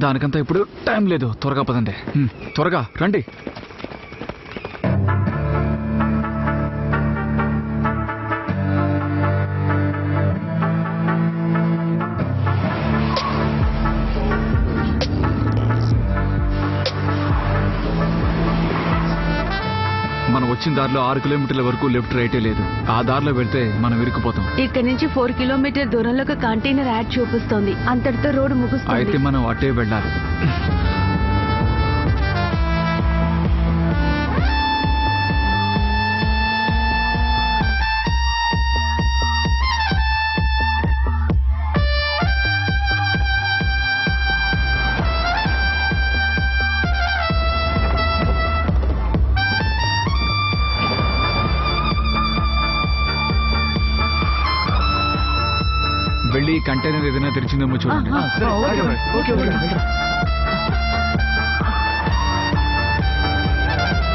దానికంతా ఇప్పుడు టైం లేదు, త్వరగా పదండి. త్వరగా రండి. మనం వచ్చిన దారిలో 6 కిలోమీటర్ల వరకు లెఫ్ట్ రైటే లేదు. ఆ దారిలో వెళ్తే మనం ఇరుక్కుపోతాం. ఇక్కడ నుంచి 4 కిలోమీటర్ దూరంలో ఒక కంటైనర్ యాడ్ చూపిస్తోంది. అంతటితో రోడ్డు ముగుస్తుంది. అయితే మనం అటే వెళ్ళాలి. వెళ్ళి కంటైనర్ ఏదైనా తెరిచిందేమో చూడండి.